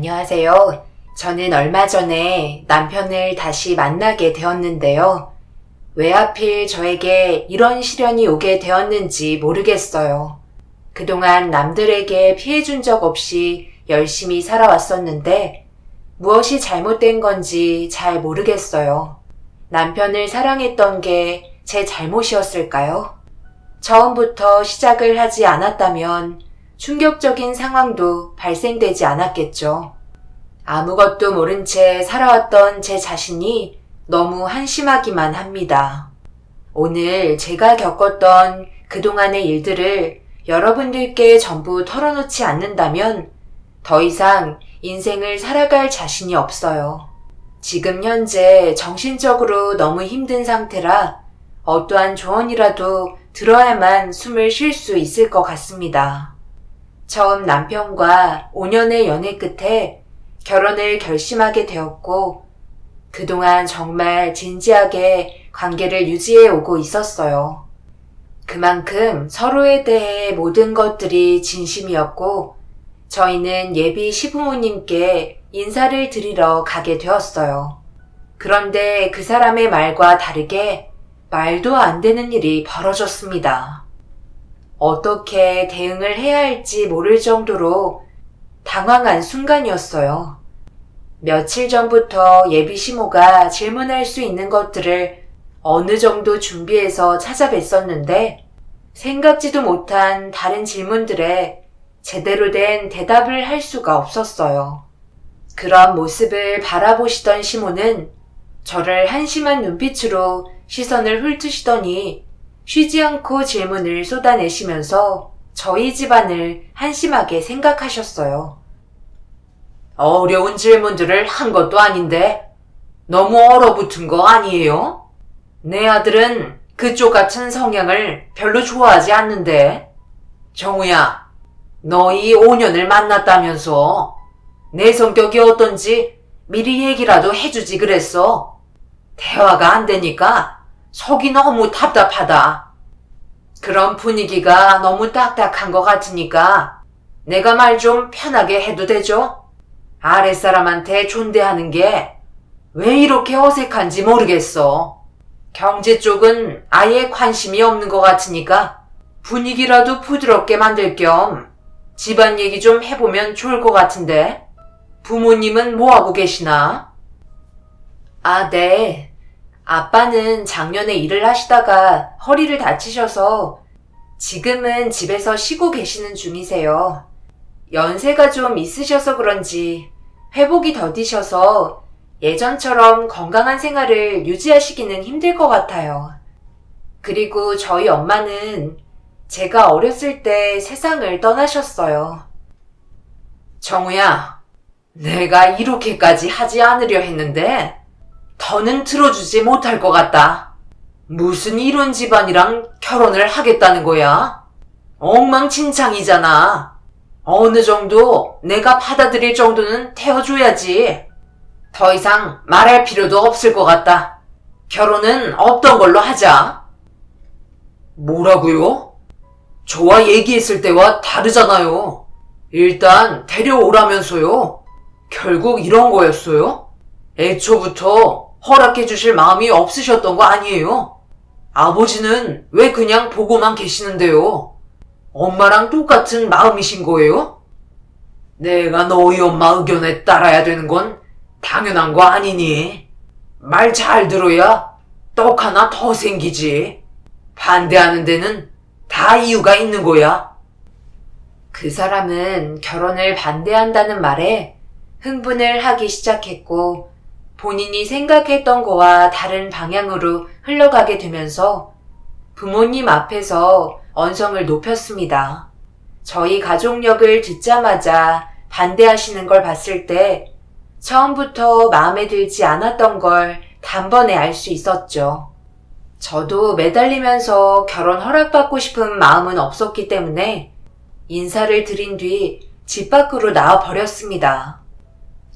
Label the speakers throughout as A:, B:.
A: 안녕하세요. 저는 얼마 전에 남편을 다시 만나게 되었는데요. 왜 하필 저에게 이런 시련이 오게 되었는지 모르겠어요. 그동안 남들에게 피해준 적 없이 열심히 살아왔었는데 무엇이 잘못된 건지 잘 모르겠어요. 남편을 사랑했던 게 제 잘못이었을까요? 처음부터 시작을 하지 않았다면 충격적인 상황도 발생되지 않았겠죠. 아무것도 모른 채 살아왔던 제 자신이 너무 한심하기만 합니다. 오늘 제가 겪었던 그동안의 일들을 여러분들께 전부 털어놓지 않는다면 더 이상 인생을 살아갈 자신이 없어요. 지금 현재 정신적으로 너무 힘든 상태라 어떠한 조언이라도 들어야만 숨을 쉴 수 있을 것 같습니다. 처음 남편과 5년의 연애 끝에 결혼을 결심하게 되었고 그동안 정말 진지하게 관계를 유지해 오고 있었어요. 그만큼 서로에 대해 모든 것들이 진심이었고 저희는 예비 시부모님께 인사를 드리러 가게 되었어요. 그런데 그 사람의 말과 다르게 말도 안 되는 일이 벌어졌습니다. 어떻게 대응을 해야 할지 모를 정도로 당황한 순간이었어요. 며칠 전부터 예비 시모가 질문할 수 있는 것들을 어느 정도 준비해서 찾아뵀었는데 생각지도 못한 다른 질문들에 제대로 된 대답을 할 수가 없었어요. 그런 모습을 바라보시던 시모는 저를 한심한 눈빛으로 시선을 훑으시더니 쉬지 않고 질문을 쏟아내시면서 저희 집안을 한심하게 생각하셨어요. 어려운 질문들을 한 것도 아닌데 너무 얼어붙은 거 아니에요? 내 아들은 그쪽 같은 성향을 별로 좋아하지 않는데. 정우야, 너희 5년을 만났다면서 내 성격이 어떤지 미리 얘기라도 해주지 그랬어. 대화가 안 되니까 속이 너무 답답하다. 그런 분위기가 너무 딱딱한 것 같으니까 내가 말 좀 편하게 해도 되죠? 아랫사람한테 존대하는 게 왜 이렇게 어색한지 모르겠어. 경제 쪽은 아예 관심이 없는 것 같으니까 분위기라도 부드럽게 만들 겸 집안 얘기 좀 해보면 좋을 것 같은데. 부모님은 뭐하고 계시나? 네. 아빠는 작년에 일을 하시다가 허리를 다치셔서 지금은 집에서 쉬고 계시는 중이세요. 연세가 좀 있으셔서 그런지 회복이 더디셔서 예전처럼 건강한 생활을 유지하시기는 힘들 것 같아요. 그리고 저희 엄마는 제가 어렸을 때 세상을 떠나셨어요. 정우야, 내가 이렇게까지 하지 않으려 했는데 더는 들어주지 못할 것 같다. 무슨 이런 집안이랑 결혼을 하겠다는 거야? 엉망진창이잖아. 어느 정도 내가 받아들일 정도는 태워줘야지. 더 이상 말할 필요도 없을 것 같다. 결혼은 없던 걸로 하자. 뭐라고요? 저와 얘기했을 때와 다르잖아요. 일단 데려오라면서요. 결국 이런 거였어요? 애초부터 허락해 주실 마음이 없으셨던 거 아니에요? 아버지는 왜 그냥 보고만 계시는데요? 엄마랑 똑같은 마음이신 거예요? 내가 너희 엄마 의견에 따라야 되는 건 당연한 거 아니니? 말 잘 들어야 떡 하나 더 생기지. 반대하는 데는 다 이유가 있는 거야. 그 사람은 결혼을 반대한다는 말에 흥분을 하기 시작했고 본인이 생각했던 거와 다른 방향으로 흘러가게 되면서 부모님 앞에서 언성을 높였습니다. 저희 가족력을 듣자마자 반대하시는 걸 봤을 때 처음부터 마음에 들지 않았던 걸 단번에 알 수 있었죠. 저도 매달리면서 결혼 허락받고 싶은 마음은 없었기 때문에 인사를 드린 뒤 집 밖으로 나와 버렸습니다.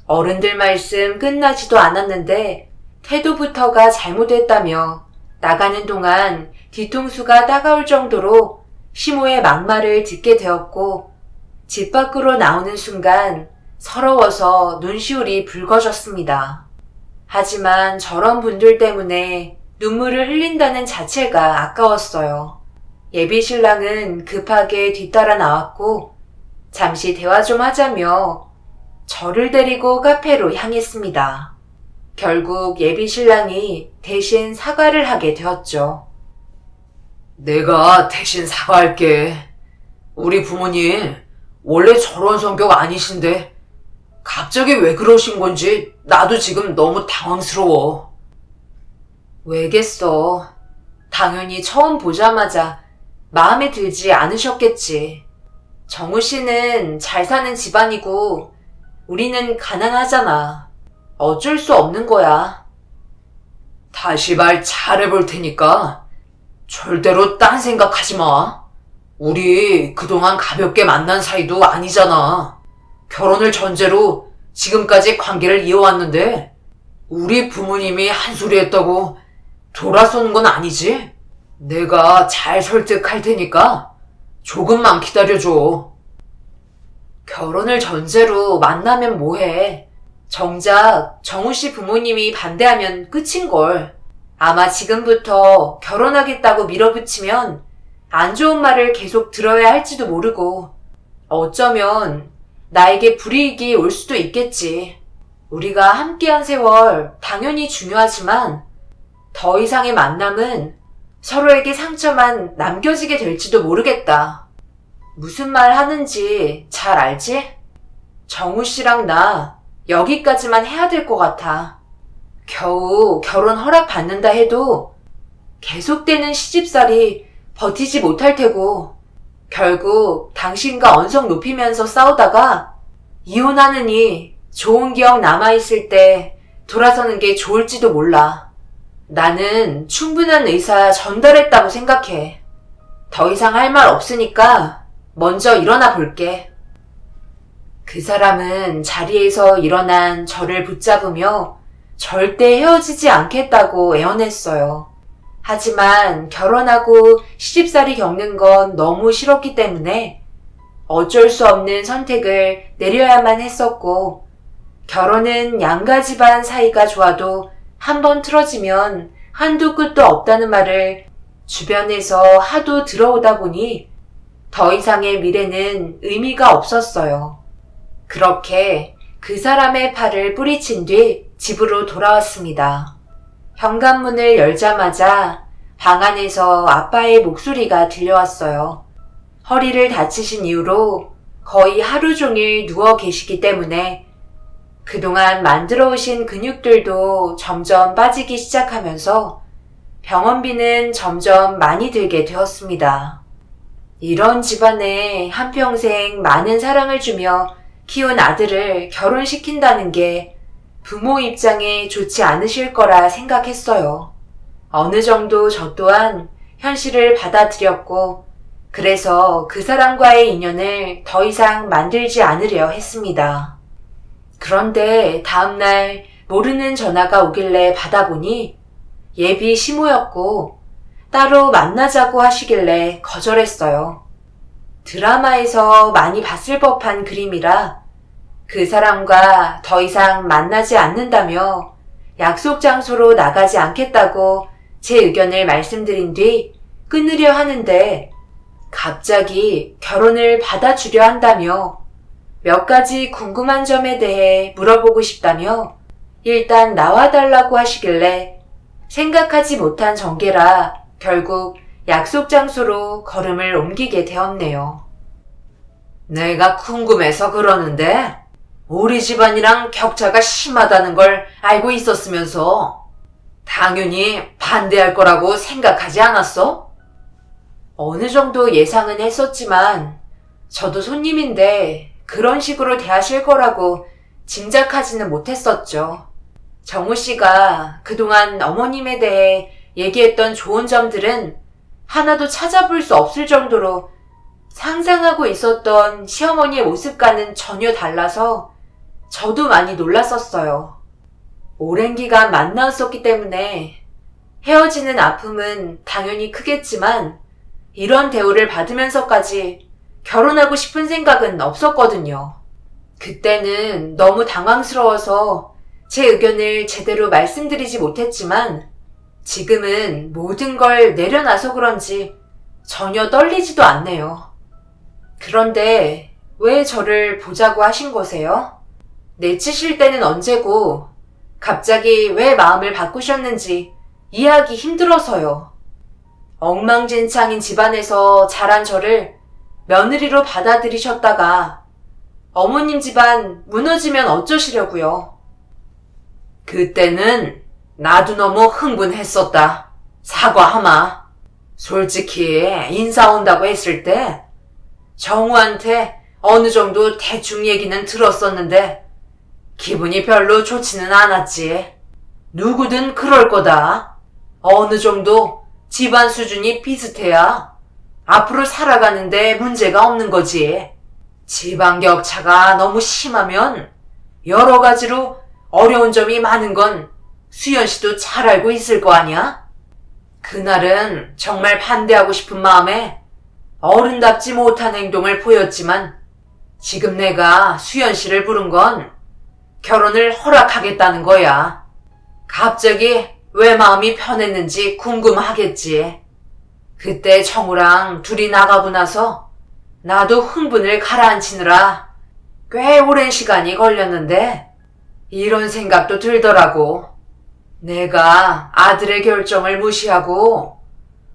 A: 어른들 말씀 끝나지도 않았는데 태도부터가 잘못했다며 나가는 동안 뒤통수가 따가울 정도로 시모의 막말을 듣게 되었고 집 밖으로 나오는 순간 서러워서 눈시울이 붉어졌습니다. 하지만 저런 분들 때문에 눈물을 흘린다는 자체가 아까웠어요. 예비 신랑은 급하게 뒤따라 나왔고 잠시 대화 좀 하자며 저를 데리고 카페로 향했습니다. 결국 예비 신랑이 대신 사과를 하게 되었죠. 내가 대신 사과할게. 우리 부모님 원래 저런 성격 아니신데 갑자기 왜 그러신 건지 나도 지금 너무 당황스러워. 왜겠어. 당연히 처음 보자마자 마음에 들지 않으셨겠지. 정우 씨는 잘 사는 집안이고 우리는 가난하잖아. 어쩔 수 없는 거야. 다시 말 잘해볼 테니까 절대로 딴 생각하지 마. 우리 그동안 가볍게 만난 사이도 아니잖아. 결혼을 전제로 지금까지 관계를 이어왔는데 우리 부모님이 한 소리 했다고 돌아서는 건 아니지? 내가 잘 설득할 테니까 조금만 기다려줘. 결혼을 전제로 만나면 뭐해. 정작 정우 씨 부모님이 반대하면 끝인걸. 아마 지금부터 결혼하겠다고 밀어붙이면 안 좋은 말을 계속 들어야 할지도 모르고 어쩌면 나에게 불이익이 올 수도 있겠지. 우리가 함께한 세월 당연히 중요하지만 더 이상의 만남은 서로에게 상처만 남겨지게 될지도 모르겠다. 무슨 말 하는지 잘 알지? 정우 씨랑 나 여기까지만 해야 될 것 같아. 겨우 결혼 허락 받는다 해도 계속되는 시집살이 버티지 못할 테고 결국 당신과 언성 높이면서 싸우다가 이혼하느니 좋은 기억 남아있을 때 돌아서는 게 좋을지도 몰라. 나는 충분한 의사 전달했다고 생각해. 더 이상 할 말 없으니까 먼저 일어나 볼게. 그 사람은 자리에서 일어난 저를 붙잡으며 절대 헤어지지 않겠다고 애원했어요. 하지만 결혼하고 시집살이 겪는 건 너무 싫었기 때문에 어쩔 수 없는 선택을 내려야만 했었고 결혼은 양가 집안 사이가 좋아도 한번 틀어지면 한두 끝도 없다는 말을 주변에서 하도 들어오다 보니 더 이상의 미래는 의미가 없었어요. 그렇게 그 사람의 팔을 뿌리친 뒤 집으로 돌아왔습니다. 현관문을 열자마자 방 안에서 아빠의 목소리가 들려왔어요. 허리를 다치신 이후로 거의 하루 종일 누워 계시기 때문에 그동안 만들어 오신 근육들도 점점 빠지기 시작하면서 병원비는 점점 많이 들게 되었습니다. 이런 집안에 한평생 많은 사랑을 주며 키운 아들을 결혼시킨다는 게 부모 입장에 좋지 않으실 거라 생각했어요. 어느 정도 저 또한 현실을 받아들였고 그래서 그 사람과의 인연을 더 이상 만들지 않으려 했습니다. 그런데 다음날 모르는 전화가 오길래 받아보니 예비 시모였고 따로 만나자고 하시길래 거절했어요. 드라마에서 많이 봤을 법한 그림이라 그 사람과 더 이상 만나지 않는다며 약속 장소로 나가지 않겠다고 제 의견을 말씀드린 뒤 끊으려 하는데 갑자기 결혼을 받아주려 한다며 몇 가지 궁금한 점에 대해 물어보고 싶다며 일단 나와달라고 하시길래 생각하지 못한 전개라 결국 약속 장소로 걸음을 옮기게 되었네요. 내가 궁금해서 그러는데 우리 집안이랑 격차가 심하다는 걸 알고 있었으면서 당연히 반대할 거라고 생각하지 않았어? 어느 정도 예상은 했었지만 저도 손님인데 그런 식으로 대하실 거라고 짐작하지는 못했었죠. 정우 씨가 그동안 어머님에 대해 얘기했던 좋은 점들은 하나도 찾아볼 수 없을 정도로 상상하고 있었던 시어머니의 모습과는 전혀 달라서 저도 많이 놀랐었어요. 오랜 기간 만나왔었기 때문에 헤어지는 아픔은 당연히 크겠지만 이런 대우를 받으면서까지 결혼하고 싶은 생각은 없었거든요. 그때는 너무 당황스러워서 제 의견을 제대로 말씀드리지 못했지만 지금은 모든 걸 내려놔서 그런지 전혀 떨리지도 않네요. 그런데 왜 저를 보자고 하신 거세요? 내치실 때는 언제고 갑자기 왜 마음을 바꾸셨는지 이해하기 힘들어서요. 엉망진창인 집안에서 자란 저를 며느리로 받아들이셨다가 어머님 집안 무너지면 어쩌시려고요. 그때는 나도 너무 흥분했었다. 사과하마. 솔직히 인사 온다고 했을 때 정우한테 어느 정도 대충 얘기는 들었었는데 기분이 별로 좋지는 않았지. 누구든 그럴 거다. 어느 정도 집안 수준이 비슷해야 앞으로 살아가는데 문제가 없는 거지. 집안 격차가 너무 심하면 여러 가지로 어려운 점이 많은 건 수연 씨도 잘 알고 있을 거 아니야? 그날은 정말 반대하고 싶은 마음에 어른답지 못한 행동을 보였지만 지금 내가 수연 씨를 부른 건 결혼을 허락하겠다는 거야. 갑자기 왜 마음이 편했는지 궁금하겠지. 그때 정우랑 둘이 나가고 나서 나도 흥분을 가라앉히느라 꽤 오랜 시간이 걸렸는데 이런 생각도 들더라고. 내가 아들의 결정을 무시하고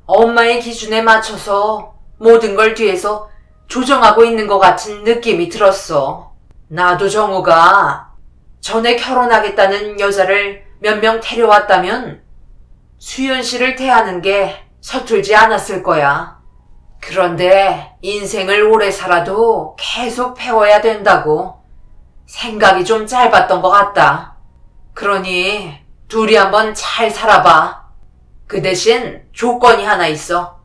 A: 엄마의 기준에 맞춰서 모든 걸 뒤에서 조정하고 있는 것 같은 느낌이 들었어. 나도 정우가 전에 결혼하겠다는 여자를 몇 명 데려왔다면 수연 씨를 대하는 게 서툴지 않았을 거야. 그런데 인생을 오래 살아도 계속 배워야 된다고 생각이 좀 짧았던 것 같다. 그러니 둘이 한번 잘 살아봐. 그 대신 조건이 하나 있어.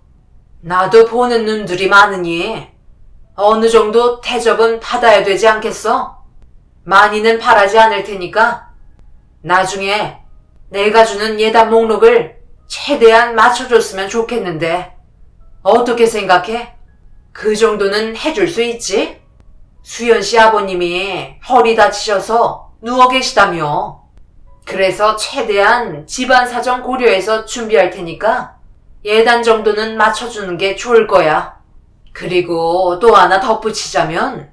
A: 나도 보는 눈들이 많으니 어느 정도 대접은 받아야 되지 않겠어? 많이는 바라지 않을 테니까 나중에 내가 주는 예단 목록을 최대한 맞춰줬으면 좋겠는데 어떻게 생각해? 그 정도는 해줄 수 있지? 수연 씨 아버님이 허리 다치셔서 누워 계시다며. 그래서 최대한 집안 사정 고려해서 준비할 테니까 예단 정도는 맞춰주는 게 좋을 거야. 그리고 또 하나 덧붙이자면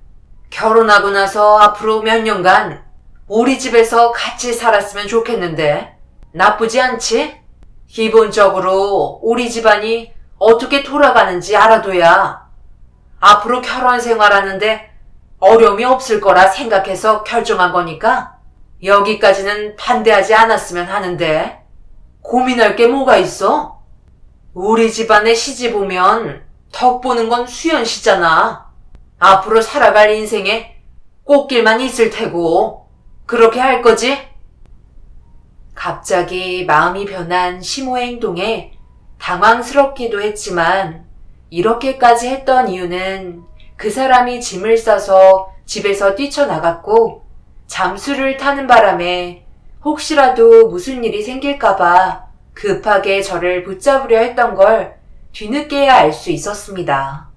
A: 결혼하고 나서 앞으로 몇 년간 우리 집에서 같이 살았으면 좋겠는데 나쁘지 않지? 기본적으로 우리 집안이 어떻게 돌아가는지 알아둬야 앞으로 결혼 생활하는데 어려움이 없을 거라 생각해서 결정한 거니까 여기까지는 반대하지 않았으면 하는데 고민할 게 뭐가 있어? 우리 집안에 시집 오면 덕 보는 건 수연 씨잖아. 앞으로 살아갈 인생에 꽃길만 있을 테고 그렇게 할 거지? 갑자기 마음이 변한 시모의 행동에 당황스럽기도 했지만 이렇게까지 했던 이유는 그 사람이 짐을 싸서 집에서 뛰쳐나갔고 잠수를 타는 바람에 혹시라도 무슨 일이 생길까봐 급하게 저를 붙잡으려 했던 걸 뒤늦게야 알 수 있었습니다.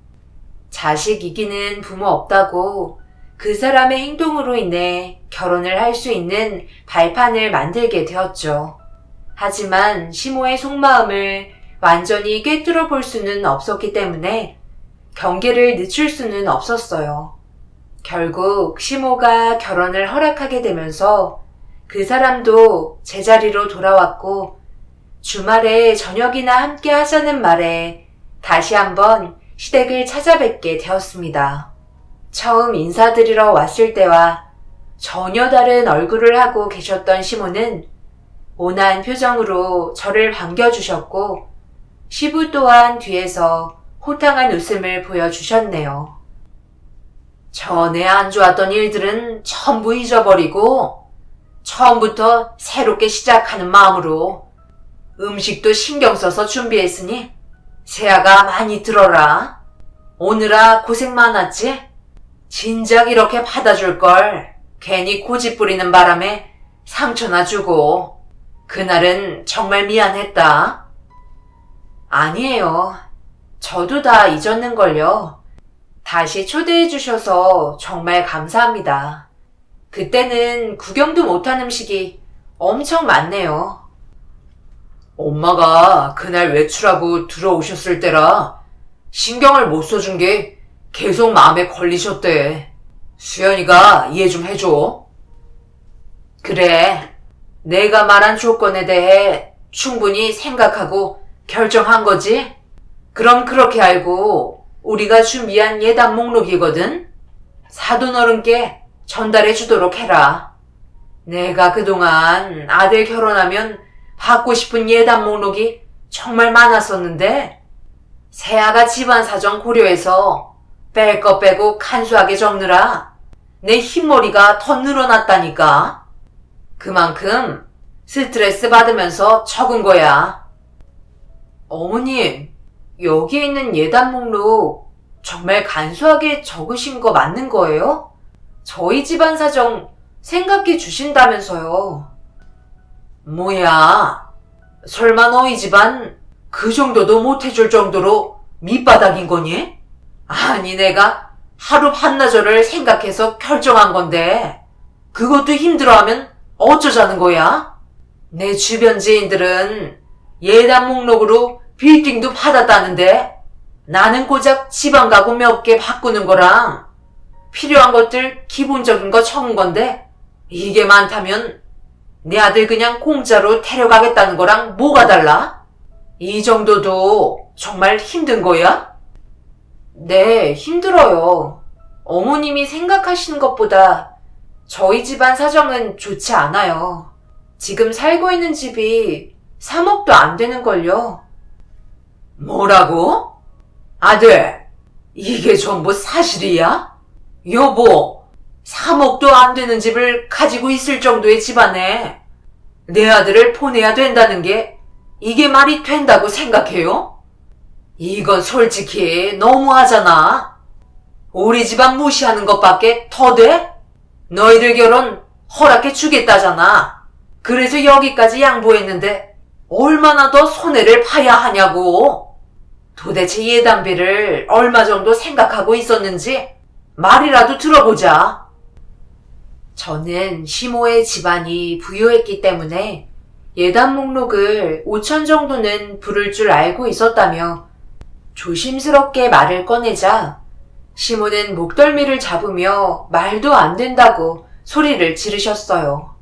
A: 자식 이기는 부모 없다고 그 사람의 행동으로 인해 결혼을 할 수 있는 발판을 만들게 되었죠. 하지만 시모의 속마음을 완전히 꿰뚫어 볼 수는 없었기 때문에 경계를 늦출 수는 없었어요. 결국 시모가 결혼을 허락하게 되면서 그 사람도 제자리로 돌아왔고 주말에 저녁이나 함께 하자는 말에 다시 한번 시댁을 찾아뵙게 되었습니다. 처음 인사드리러 왔을 때와 전혀 다른 얼굴을 하고 계셨던 시모는 온화한 표정으로 저를 반겨주셨고 시부 또한 뒤에서 호탕한 웃음을 보여주셨네요. 전에 안 좋았던 일들은 전부 잊어버리고 처음부터 새롭게 시작하는 마음으로 음식도 신경 써서 준비했으니 새아가 많이 들어라. 오느라 고생 많았지? 진작 이렇게 받아줄 걸 괜히 고집 부리는 바람에 상처나 주고 그날은 정말 미안했다. 아니에요. 저도 다 잊었는걸요. 다시 초대해 주셔서 정말 감사합니다. 그때는 구경도 못한 음식이 엄청 많네요. 엄마가 그날 외출하고 들어오셨을 때라 신경을 못 써준 게 계속 마음에 걸리셨대. 수연이가 이해 좀 해줘. 그래, 내가 말한 조건에 대해 충분히 생각하고 결정한 거지? 그럼 그렇게 알고 우리가 준비한 예단 목록이거든? 사돈어른께 전달해 주도록 해라. 내가 그동안 아들 결혼하면 받고 싶은 예단 목록이 정말 많았었는데 세아가 집안 사정 고려해서 뺄 거 빼고 간소하게 적느라 내 흰머리가 더 늘어났다니까. 그만큼 스트레스 받으면서 적은 거야. 어머님, 여기에 있는 예단 목록 정말 간소하게 적으신 거 맞는 거예요? 저희 집안 사정 생각해 주신다면서요. 뭐야, 설마 너희 집안 그 정도도 못 해줄 정도로 밑바닥인 거니? 아니, 내가 하루 한나절을 생각해서 결정한 건데 그것도 힘들어하면 어쩌자는 거야? 내 주변 지인들은 예단 목록으로 빌딩도 받았다는데 나는 고작 지방 가구 몇 개 바꾸는 거랑 필요한 것들 기본적인 거 적은 건데 이게 많다면 내 아들 그냥 공짜로 데려가겠다는 거랑 뭐가 달라? 이 정도도 정말 힘든 거야? 네, 힘들어요. 어머님이 생각하시는 것보다 저희 집안 사정은 좋지 않아요. 지금 살고 있는 집이 3억도 안 되는걸요. 뭐라고? 아들, 이게 전부 사실이야? 여보, 3억도 안 되는 집을 가지고 있을 정도의 집안에 내 아들을 보내야 된다는 게 이게 말이 된다고 생각해요? 이건 솔직히 너무하잖아. 우리 집안 무시하는 것밖에 더 돼? 너희들 결혼 허락해 주겠다잖아. 그래서 여기까지 양보했는데 얼마나 더 손해를 봐야 하냐고. 도대체 예단비를 얼마 정도 생각하고 있었는지 말이라도 들어보자. 저는 시모의 집안이 부유했기 때문에 예단 목록을 5천 정도는 부를 줄 알고 있었다며 조심스럽게 말을 꺼내자 시모는 목덜미를 잡으며 말도 안 된다고 소리를 지르셨어요.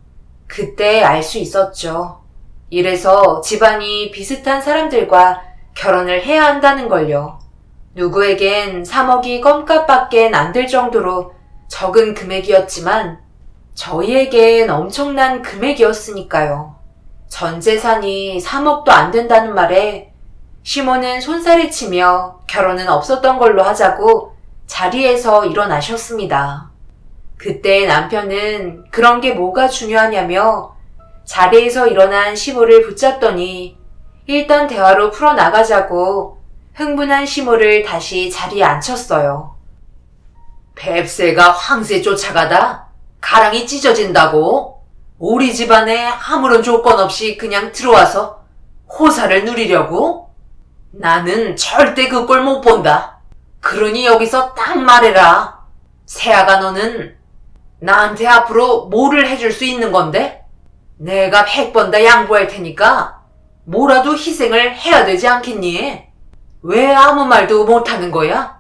A: 그때 알 수 있었죠. 이래서 집안이 비슷한 사람들과 결혼을 해야 한다는 걸요. 누구에겐 3억이 껌값밖엔 안 될 정도로 적은 금액이었지만 저희에겐 엄청난 금액이었으니까요. 전 재산이 3억도 안 된다는 말에 시모는 손살을 치며 결혼은 없었던 걸로 하자고 자리에서 일어나셨습니다. 그때 남편은 그런 게 뭐가 중요하냐며 자리에서 일어난 시모를 붙잡더니 일단 대화로 풀어나가자고 흥분한 시모를 다시 자리에 앉혔어요. 뱁새가 황새 쫓아가다 가랑이 찢어진다고? 우리 집안에 아무런 조건 없이 그냥 들어와서 호사를 누리려고? 나는 절대 그 꼴 못 본다. 그러니 여기서 딱 말해라. 세아가 너는 나한테 앞으로 뭐를 해줄 수 있는 건데? 내가 100번 다 양보할 테니까 뭐라도 희생을 해야 되지 않겠니? 왜 아무 말도 못하는 거야?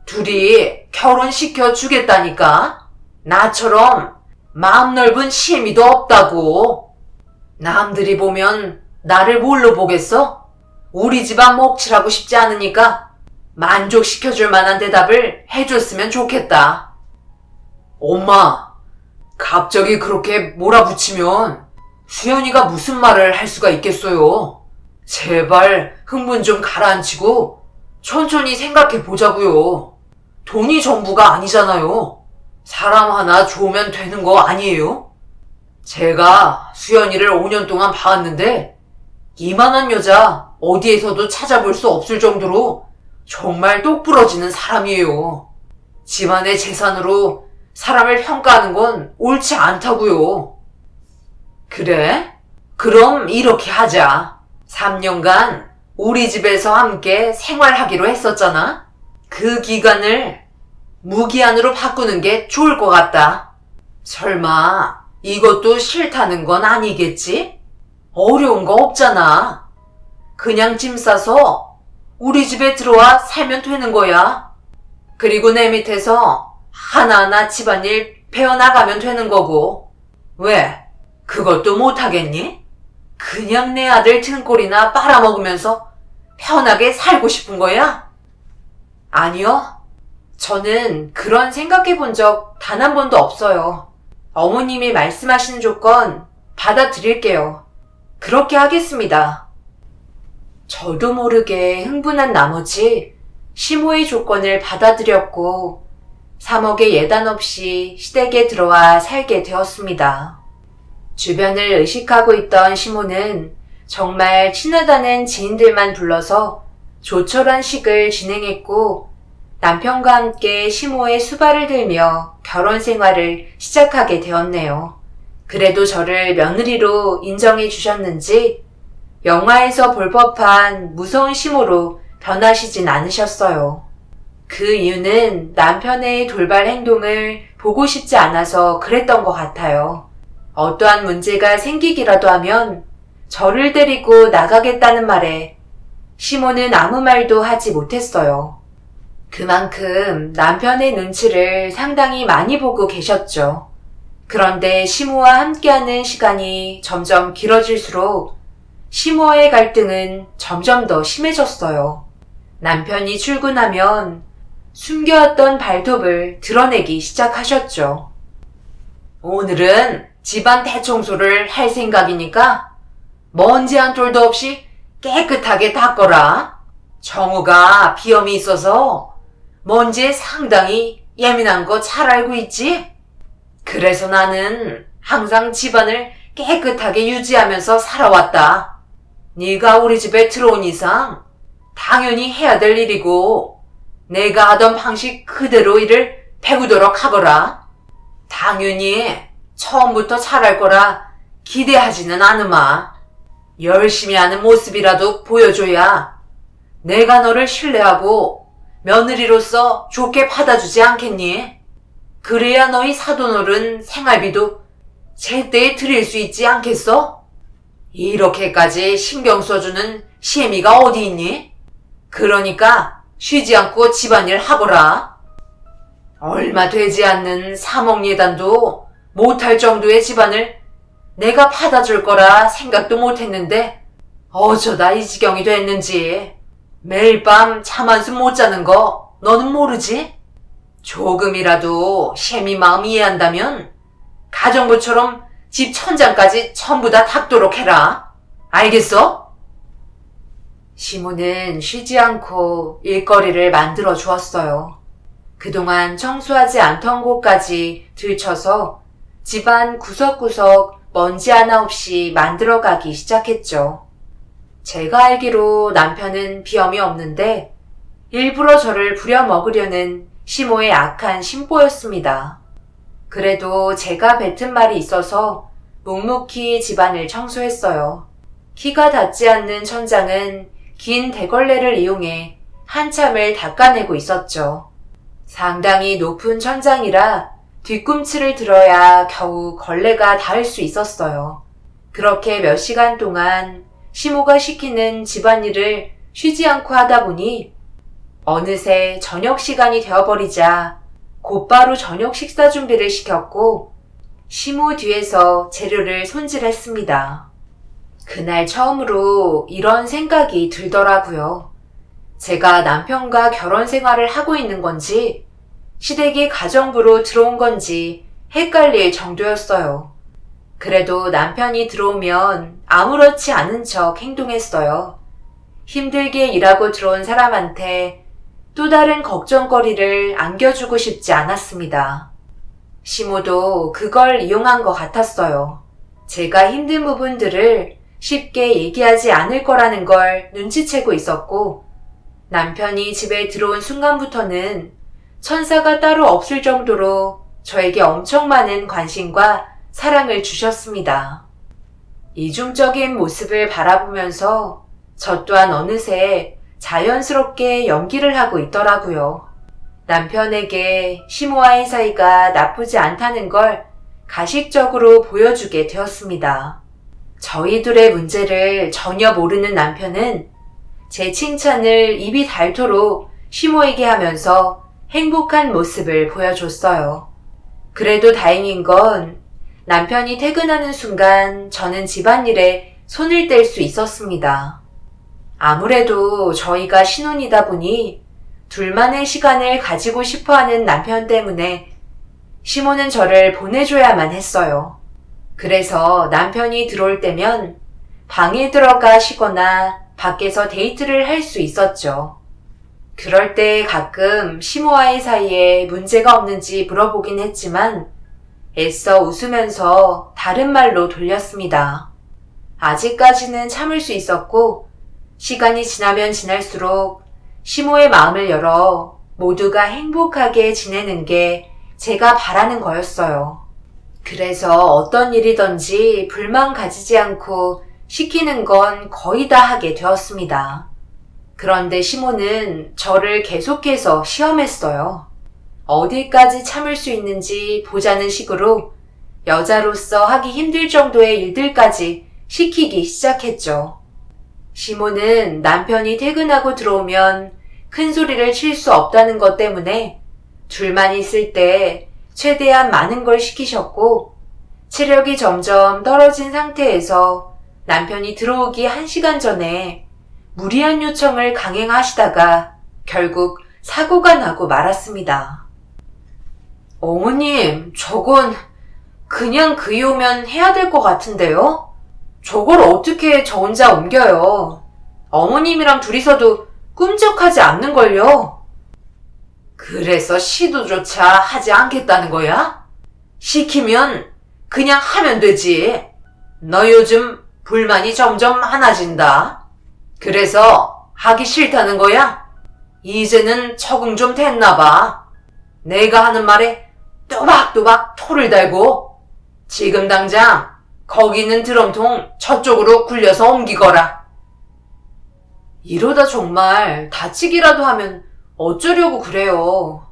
A: 둘이 결혼시켜 주겠다니까? 나처럼 마음 넓은 시애미도 없다고. 남들이 보면 나를 뭘로 보겠어? 우리 집안 먹칠하고 싶지 않으니까 만족시켜줄 만한 대답을 해줬으면 좋겠다. 엄마, 갑자기 그렇게 몰아붙이면 수연이가 무슨 말을 할 수가 있겠어요. 제발 흥분 좀 가라앉히고 천천히 생각해 보자고요. 돈이 전부가 아니잖아요. 사람 하나 좋으면 되는 거 아니에요? 제가 수연이를 5년 동안 봐왔는데 이만한 여자 어디에서도 찾아볼 수 없을 정도로 정말 똑부러지는 사람이에요. 집안의 재산으로 사람을 평가하는 건 옳지 않다고요. 그래? 그럼 이렇게 하자. 3년간 우리 집에서 함께 생활하기로 했었잖아. 그 기간을 무기한으로 바꾸는 게 좋을 것 같다. 설마 이것도 싫다는 건 아니겠지? 어려운 거 없잖아. 그냥 짐 싸서 우리 집에 들어와 살면 되는 거야. 그리고 내 밑에서 하나하나 집안일 배워나가면 되는 거고. 왜? 그것도 못하겠니? 그냥 내 아들 등골이나 빨아먹으면서 편하게 살고 싶은 거야? 아니요. 저는 그런 생각해 본 적 단 한 번도 없어요. 어머님이 말씀하시는 조건 받아들일게요. 그렇게 하겠습니다. 저도 모르게 흥분한 나머지 시모의 조건을 받아들였고 3억의 예단 없이 시댁에 들어와 살게 되었습니다. 주변을 의식하고 있던 시모는 정말 친하다는 지인들만 불러서 조촐한 식을 진행했고 남편과 함께 시모의 수발을 들며 결혼 생활을 시작하게 되었네요. 그래도 저를 며느리로 인정해 주셨는지 영화에서 볼 법한 무서운 시모로 변하시진 않으셨어요. 그 이유는 남편의 돌발 행동을 보고 싶지 않아서 그랬던 것 같아요. 어떠한 문제가 생기기라도 하면 저를 데리고 나가겠다는 말에 시모는 아무 말도 하지 못했어요. 그만큼 남편의 눈치를 상당히 많이 보고 계셨죠. 그런데 시모와 함께하는 시간이 점점 길어질수록 시모와의 갈등은 점점 더 심해졌어요. 남편이 출근하면 숨겨왔던 발톱을 드러내기 시작하셨죠. 오늘은 집안 대청소를 할 생각이니까 먼지 한 톨도 없이 깨끗하게 닦거라. 정우가 비염이 있어서 먼지에 상당히 예민한 거 잘 알고 있지? 그래서 나는 항상 집안을 깨끗하게 유지하면서 살아왔다. 네가 우리 집에 들어온 이상 당연히 해야 될 일이고 내가 하던 방식 그대로 일을 배우도록 하거라. 당연히 처음부터 잘할 거라 기대하지는 않으마. 열심히 하는 모습이라도 보여줘야 내가 너를 신뢰하고 며느리로서 좋게 받아주지 않겠니? 그래야 너희 사돈어른 생활비도 제때에 드릴 수 있지 않겠어? 이렇게까지 신경 써주는 시애미가 어디 있니? 그러니까 쉬지 않고 집안일 하거라. 얼마 되지 않는 3억 예단도 못할 정도의 집안을 내가 받아줄 거라 생각도 못했는데 어쩌다 이 지경이 됐는지. 매일 밤 잠 한숨 못 자는 거 너는 모르지? 조금이라도 셰미 마음 이해한다면 가정부처럼 집 천장까지 전부 다 닦도록 해라. 알겠어? 시모는 쉬지 않고 일거리를 만들어 주었어요. 그동안 청소하지 않던 곳까지 들춰서 집안 구석구석 먼지 하나 없이 만들어가기 시작했죠. 제가 알기로 남편은 비염이 없는데 일부러 저를 부려먹으려는 시모의 악한 심보였습니다. 그래도 제가 뱉은 말이 있어서 묵묵히 집안을 청소했어요. 키가 닿지 않는 천장은 긴 대걸레를 이용해 한참을 닦아내고 있었죠. 상당히 높은 천장이라 뒤꿈치를 들어야 겨우 걸레가 닿을 수 있었어요. 그렇게 몇 시간 동안 시모가 시키는 집안일을 쉬지 않고 하다 보니 어느새 저녁 시간이 되어버리자 곧바로 저녁 식사 준비를 시켰고 시모 뒤에서 재료를 손질했습니다. 그날 처음으로 이런 생각이 들더라고요. 제가 남편과 결혼 생활을 하고 있는 건지 시댁이 가정부로 들어온 건지 헷갈릴 정도였어요. 그래도 남편이 들어오면 아무렇지 않은 척 행동했어요. 힘들게 일하고 들어온 사람한테 또 다른 걱정거리를 안겨주고 싶지 않았습니다. 시모도 그걸 이용한 것 같았어요. 제가 힘든 부분들을 쉽게 얘기하지 않을 거라는 걸 눈치채고 있었고 남편이 집에 들어온 순간부터는 천사가 따로 없을 정도로 저에게 엄청 많은 관심과 사랑을 주셨습니다. 이중적인 모습을 바라보면서 저 또한 어느새 자연스럽게 연기를 하고 있더라고요. 남편에게 시모와의 사이가 나쁘지 않다는 걸 가식적으로 보여주게 되었습니다. 저희 둘의 문제를 전혀 모르는 남편은 제 칭찬을 입이 닳도록 시모에게 하면서 행복한 모습을 보여줬어요. 그래도 다행인 건 남편이 퇴근하는 순간 저는 집안일에 손을 뗄 수 있었습니다. 아무래도 저희가 신혼이다 보니 둘만의 시간을 가지고 싶어하는 남편 때문에 시모는 저를 보내줘야만 했어요. 그래서 남편이 들어올 때면 방에 들어가 쉬거나 밖에서 데이트를 할 수 있었죠. 그럴 때 가끔 시모와의 사이에 문제가 없는지 물어보긴 했지만 애써 웃으면서 다른 말로 돌렸습니다. 아직까지는 참을 수 있었고 시간이 지나면 지날수록 시모의 마음을 열어 모두가 행복하게 지내는 게 제가 바라는 거였어요. 그래서 어떤 일이든지 불만 가지지 않고 시키는 건 거의 다 하게 되었습니다. 그런데 시모는 저를 계속해서 시험했어요. 어디까지 참을 수 있는지 보자는 식으로 여자로서 하기 힘들 정도의 일들까지 시키기 시작했죠. 시모는 남편이 퇴근하고 들어오면 큰 소리를 칠 수 없다는 것 때문에 둘만 있을 때 최대한 많은 걸 시키셨고 체력이 점점 떨어진 상태에서 남편이 들어오기 1시간 전에 무리한 요청을 강행하시다가 결국 사고가 나고 말았습니다. 어머님, 저건 그냥 그이 오면 해야 될 것 같은데요? 저걸 어떻게 저 혼자 옮겨요? 어머님이랑 둘이서도 꿈쩍하지 않는걸요? 그래서 시도조차 하지 않겠다는 거야? 시키면 그냥 하면 되지. 너 요즘 불만이 점점 많아진다. 그래서 하기 싫다는 거야? 이제는 적응 좀 됐나 봐. 내가 하는 말에 또박또박 토를 달고 지금 당장 거기 있는 드럼통 저쪽으로 굴려서 옮기거라. 이러다 정말 다치기라도 하면 어쩌려고 그래요.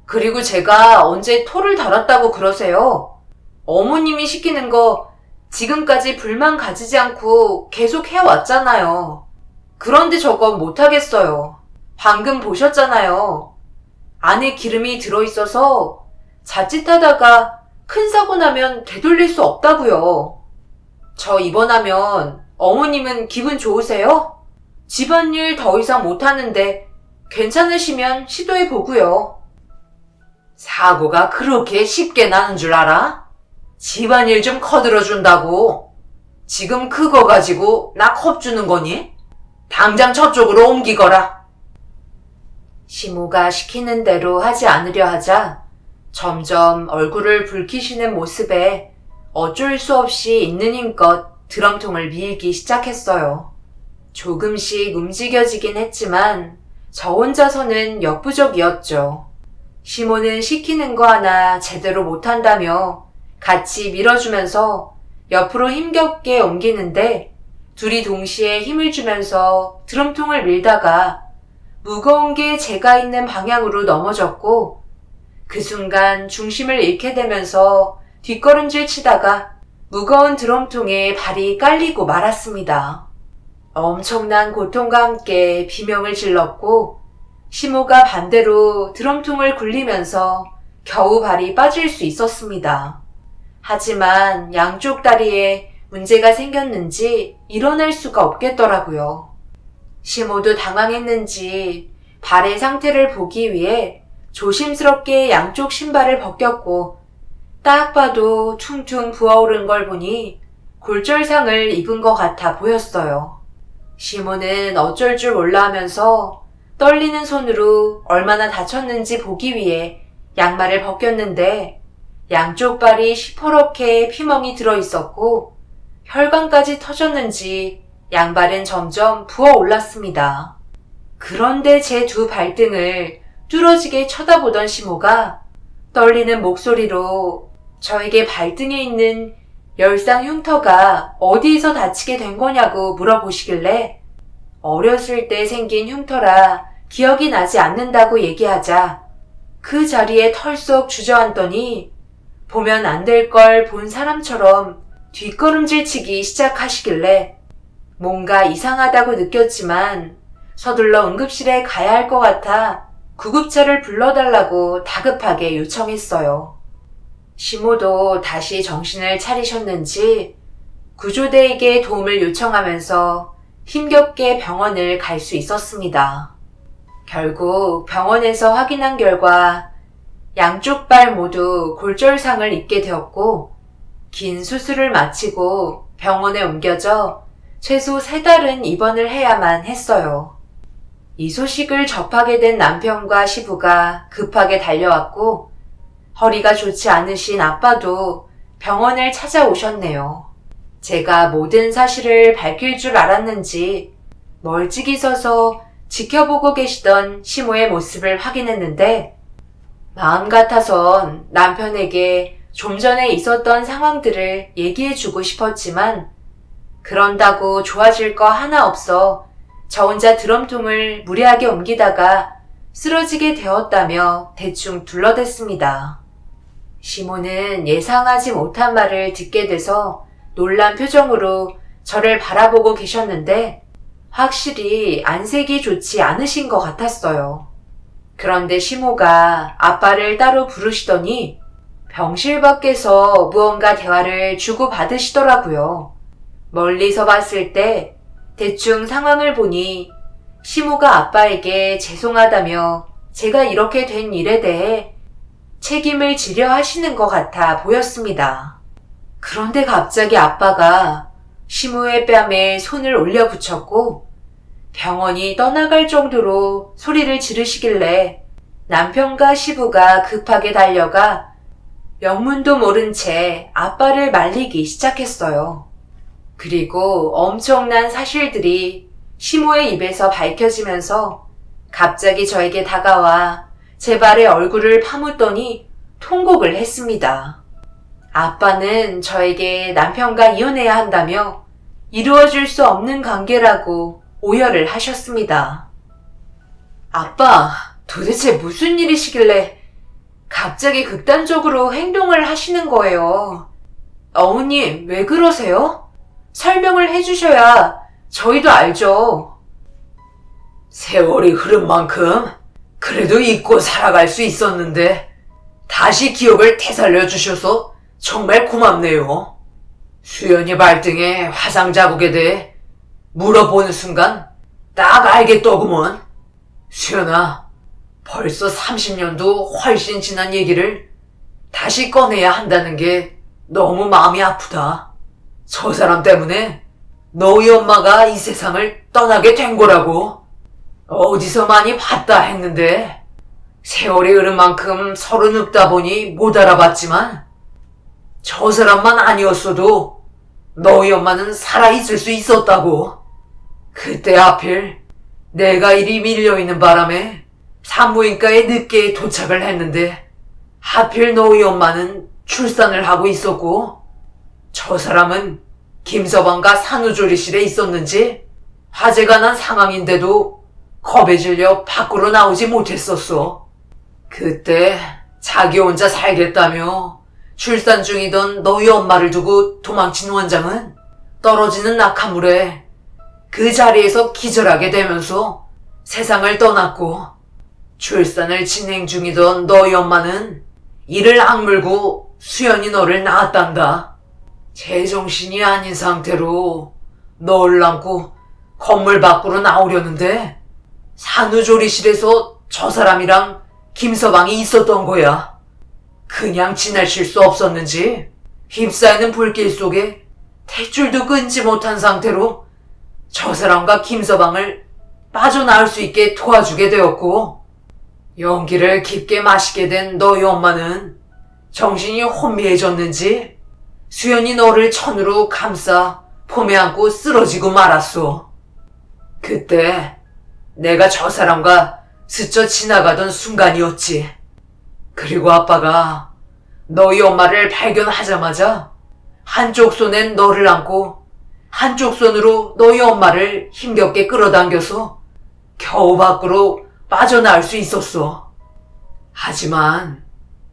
A: 그리고 제가 언제 토를 달았다고 그러세요? 어머님이 시키는 거 지금까지 불만 가지지 않고 계속 해왔잖아요. 그런데 저거 못하겠어요. 방금 보셨잖아요. 안에 기름이 들어있어서 자칫하다가 큰 사고 나면 되돌릴 수 없다고요. 저 입원하면 어머님은 기분 좋으세요? 집안일 더 이상 못하는데 괜찮으시면 시도해보고요. 사고가 그렇게 쉽게 나는 줄 알아? 집안일 좀 커들어준다고. 지금 그거 가지고 나 겁주는 거니? 당장 저쪽으로 옮기거라. 시모가 시키는 대로 하지 않으려 하자 점점 얼굴을 붉히시는 모습에 어쩔 수 없이 있는 힘껏 드럼통을 밀기 시작했어요. 조금씩 움직여지긴 했지만 저 혼자서는 역부족이었죠. 시모는 시키는 거 하나 제대로 못한다며 같이 밀어주면서 옆으로 힘겹게 옮기는데 둘이 동시에 힘을 주면서 드럼통을 밀다가 무거운 게 제가 있는 방향으로 넘어졌고 그 순간 중심을 잃게 되면서 뒷걸음질 치다가 무거운 드럼통에 발이 깔리고 말았습니다. 엄청난 고통과 함께 비명을 질렀고 시모가 반대로 드럼통을 굴리면서 겨우 발이 빠질 수 있었습니다. 하지만 양쪽 다리에 문제가 생겼는지 일어날 수가 없겠더라고요. 시모도 당황했는지 발의 상태를 보기 위해 조심스럽게 양쪽 신발을 벗겼고 딱 봐도 퉁퉁 부어오른 걸 보니 골절상을 입은 것 같아 보였어요. 시모는 어쩔 줄 몰라 하면서 떨리는 손으로 얼마나 다쳤는지 보기 위해 양말을 벗겼는데 양쪽 발이 시퍼렇게 피멍이 들어있었고 혈관까지 터졌는지 양발은 점점 부어올랐습니다. 그런데 제 두 발등을 뚫어지게 쳐다보던 시모가 떨리는 목소리로 저에게 발등에 있는 열상 흉터가 어디에서 다치게 된 거냐고 물어보시길래 어렸을 때 생긴 흉터라 기억이 나지 않는다고 얘기하자 그 자리에 털썩 주저앉더니 보면 안 될 걸 본 사람처럼 뒷걸음질 치기 시작하시길래 뭔가 이상하다고 느꼈지만 서둘러 응급실에 가야 할 것 같아 구급차를 불러달라고 다급하게 요청했어요. 시모도 다시 정신을 차리셨는지 구조대에게 도움을 요청하면서 힘겹게 병원을 갈 수 있었습니다. 결국 병원에서 확인한 결과 양쪽 발 모두 골절상을 입게 되었고 긴 수술을 마치고 병원에 옮겨져 최소 3달은 입원을 해야만 했어요. 이 소식을 접하게 된 남편과 시부가 급하게 달려왔고 허리가 좋지 않으신 아빠도 병원을 찾아오셨네요. 제가 모든 사실을 밝힐 줄 알았는지 멀찍이 서서 지켜보고 계시던 시모의 모습을 확인했는데 마음 같아선 남편에게 좀 전에 있었던 상황들을 얘기해주고 싶었지만 그런다고 좋아질 거 하나 없어 저 혼자 드럼통을 무리하게 옮기다가 쓰러지게 되었다며 대충 둘러댔습니다. 시모는 예상하지 못한 말을 듣게 돼서 놀란 표정으로 저를 바라보고 계셨는데 확실히 안색이 좋지 않으신 것 같았어요. 그런데 시모가 아빠를 따로 부르시더니 병실 밖에서 무언가 대화를 주고받으시더라고요. 멀리서 봤을 때 대충 상황을 보니 시모가 아빠에게 죄송하다며 제가 이렇게 된 일에 대해 책임을 지려 하시는 것 같아 보였습니다. 그런데 갑자기 아빠가 시모의 뺨에 손을 올려 붙였고 병원이 떠나갈 정도로 소리를 지르시길래 남편과 시부가 급하게 달려가 영문도 모른 채 아빠를 말리기 시작했어요. 그리고 엄청난 사실들이 시모의 입에서 밝혀지면서 갑자기 저에게 다가와 제 발에 얼굴을 파묻더니 통곡을 했습니다. 아빠는 저에게 남편과 이혼해야 한다며 이루어질 수 없는 관계라고 오열을 하셨습니다. 아빠, 도대체 무슨 일이시길래 갑자기 극단적으로 행동을 하시는 거예요? 어머님, 왜 그러세요? 설명을 해주셔야 저희도 알죠. 세월이 흐른 만큼 그래도 잊고 살아갈 수 있었는데 다시 기억을 되살려 주셔서 정말 고맙네요. 수연이 발등에 화상 자국에 대해 물어보는 순간 딱 알겠더구먼. 수연아, 벌써 30년도 훨씬 지난 얘기를 다시 꺼내야 한다는 게 너무 마음이 아프다. 저 사람 때문에 너희 엄마가 이 세상을 떠나게 된 거라고. 어디서 많이 봤다 했는데 세월이 흐른 만큼 서로 늙다 보니 못 알아봤지만 저 사람만 아니었어도 너희 엄마는 살아있을 수 있었다고. 그때 하필 내가 이리 밀려있는 바람에 산부인과에 늦게 도착을 했는데 하필 너희 엄마는 출산을 하고 있었고 저 사람은 김서방과 산후조리실에 있었는지 화재가 난 상황인데도 겁에 질려 밖으로 나오지 못했었어. 그때 자기 혼자 살겠다며 출산 중이던 너희 엄마를 두고 도망친 원장은 떨어지는 낙하물에 그 자리에서 기절하게 되면서 세상을 떠났고 출산을 진행 중이던 너희 엄마는 이를 악물고 수연이 너를 낳았단다. 제정신이 아닌 상태로 너를 안고 건물 밖으로 나오려는데 산후조리실에서 저 사람이랑 김서방이 있었던 거야. 그냥 지나칠 수 없었는지 휩싸이는 불길 속에 탯줄도 끊지 못한 상태로 저 사람과 김서방을 빠져나올 수 있게 도와주게 되었고 연기를 깊게 마시게 된 너희 엄마는 정신이 혼미해졌는지 수연이 너를 천으로 감싸 품에 안고 쓰러지고 말았소. 그때 내가 저 사람과 스쳐 지나가던 순간이었지. 그리고 아빠가 너희 엄마를 발견하자마자 한쪽 손엔 너를 안고 한쪽 손으로 너희 엄마를 힘겹게 끌어당겨서 겨우 밖으로 빠져나올 수 있었어. 하지만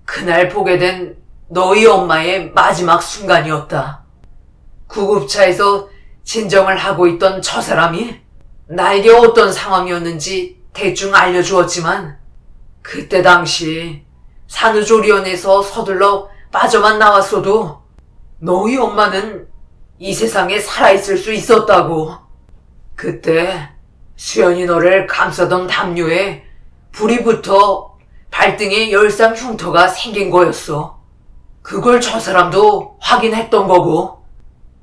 A: 그날 보게 된 너희 엄마의 마지막 순간이었다. 구급차에서 진정을 하고 있던 저 사람이 나에게 어떤 상황이었는지 대충 알려주었지만 그때 당시 산후조리원에서 서둘러 빠져만 나왔어도 너희 엄마는 이 세상에 살아있을 수 있었다고. 그때 수연이 너를 감싸던 담요에 불이 붙어 발등에 열상 흉터가 생긴 거였어. 그걸 저 사람도 확인했던 거고.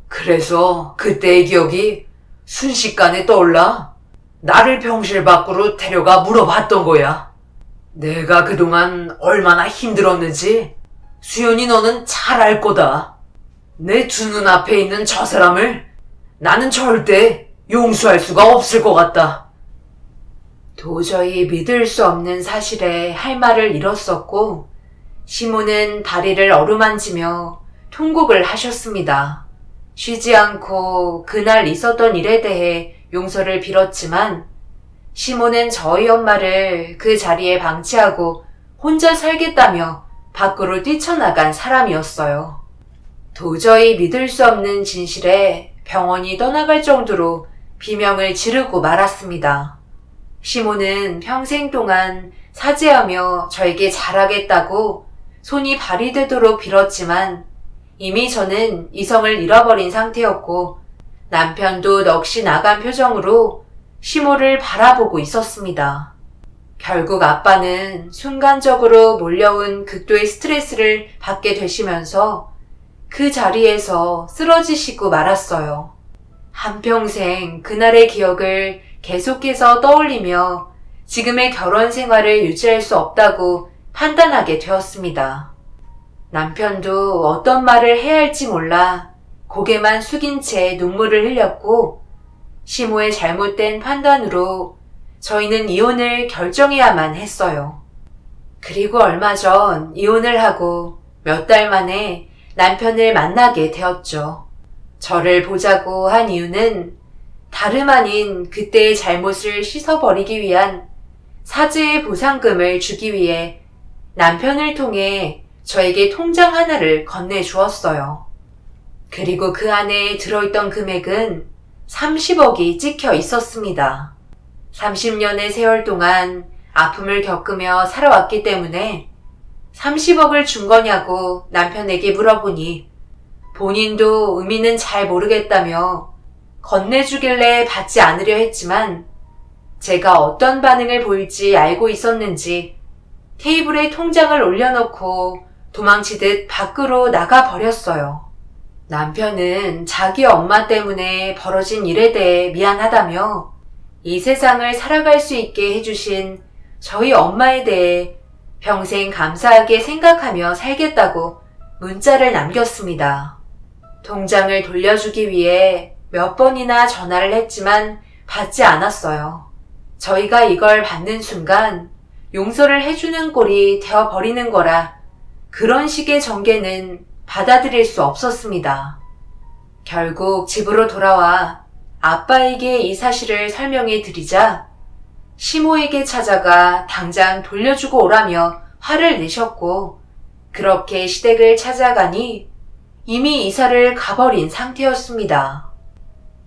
A: 그래서 그때의 기억이 순식간에 떠올라 나를 병실 밖으로 데려가 물어봤던 거야. 내가 그동안 얼마나 힘들었는지 수연이 너는 잘 알 거다. 내 두 눈앞에 있는 저 사람을 나는 절대 용서할 수가 없을 것 같다. 도저히 믿을 수 없는 사실에 할 말을 잃었었고 시모는 다리를 어루만지며 통곡을 하셨습니다. 쉬지 않고 그날 있었던 일에 대해 용서를 빌었지만 시모는 저희 엄마를 그 자리에 방치하고 혼자 살겠다며 밖으로 뛰쳐나간 사람이었어요. 도저히 믿을 수 없는 진실에 병원이 떠나갈 정도로 비명을 지르고 말았습니다. 시모는 평생 동안 사죄하며 저에게 잘하겠다고 손이 발이 되도록 빌었지만 이미 저는 이성을 잃어버린 상태였고 남편도 넋이 나간 표정으로 시모를 바라보고 있었습니다. 결국 아빠는 순간적으로 몰려온 극도의 스트레스를 받게 되시면서 그 자리에서 쓰러지시고 말았어요. 한평생 그날의 기억을 계속해서 떠올리며 지금의 결혼 생활을 유지할 수 없다고 판단하게 되었습니다. 남편도 어떤 말을 해야 할지 몰라 고개만 숙인 채 눈물을 흘렸고 시모의 잘못된 판단으로 저희는 이혼을 결정해야만 했어요. 그리고 얼마 전 이혼을 하고 몇 달 만에 남편을 만나게 되었죠. 저를 보자고 한 이유는 다름 아닌 그때의 잘못을 씻어버리기 위한 사죄의 보상금을 주기 위해 남편을 통해 저에게 통장 하나를 건네주었어요. 그리고 그 안에 들어있던 금액은 30억이 찍혀 있었습니다. 30년의 세월 동안 아픔을 겪으며 살아왔기 때문에 30억을 준 거냐고 남편에게 물어보니 본인도 의미는 잘 모르겠다며 건네주길래 받지 않으려 했지만 제가 어떤 반응을 보일지 알고 있었는지 테이블에 통장을 올려놓고 도망치듯 밖으로 나가버렸어요. 남편은 자기 엄마 때문에 벌어진 일에 대해 미안하다며 이 세상을 살아갈 수 있게 해주신 저희 엄마에 대해 평생 감사하게 생각하며 살겠다고 문자를 남겼습니다. 통장을 돌려주기 위해 몇 번이나 전화를 했지만 받지 않았어요. 저희가 이걸 받는 순간 용서를 해주는 꼴이 되어버리는 거라 그런 식의 전개는 받아들일 수 없었습니다. 결국 집으로 돌아와 아빠에게 이 사실을 설명해 드리자 시모에게 찾아가 당장 돌려주고 오라며 화를 내셨고 그렇게 시댁을 찾아가니 이미 이사를 가버린 상태였습니다.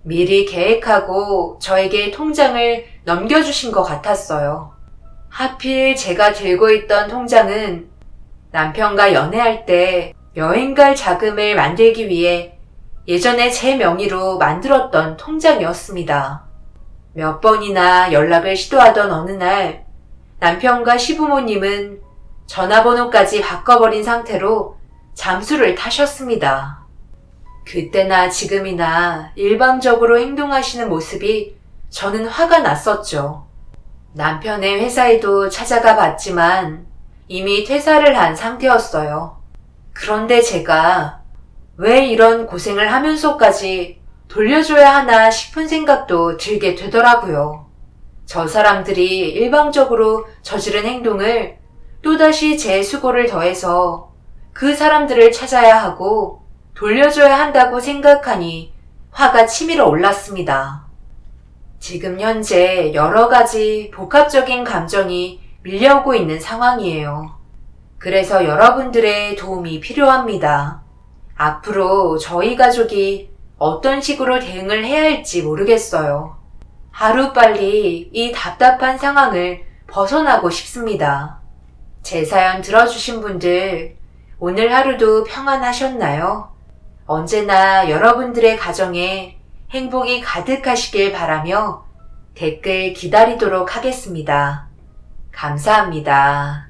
A: 미리 계획하고 저에게 통장을 넘겨주신 것 같았어요. 하필 제가 들고 있던 통장은 남편과 연애할 때 여행 갈 자금을 만들기 위해 예전에 제 명의로 만들었던 통장이었습니다. 몇 번이나 연락을 시도하던 어느 날 남편과 시부모님은 전화번호까지 바꿔버린 상태로 잠수를 타셨습니다. 그때나 지금이나 일방적으로 행동하시는 모습이 저는 화가 났었죠. 남편의 회사에도 찾아가 봤지만 이미 퇴사를 한 상태였어요. 그런데 제가 왜 이런 고생을 하면서까지 돌려줘야 하나 싶은 생각도 들게 되더라고요. 저 사람들이 일방적으로 저지른 행동을 또다시 제 수고를 더해서 그 사람들을 찾아야 하고 돌려줘야 한다고 생각하니 화가 치밀어 올랐습니다. 지금 현재 여러 가지 복합적인 감정이 밀려오고 있는 상황이에요. 그래서 여러분들의 도움이 필요합니다. 앞으로 저희 가족이 어떤 식으로 대응을 해야 할지 모르겠어요. 하루빨리 이 답답한 상황을 벗어나고 싶습니다. 제 사연 들어주신 분들, 오늘 하루도 평안하셨나요? 언제나 여러분들의 가정에 행복이 가득하시길 바라며 댓글 기다리도록 하겠습니다. 감사합니다.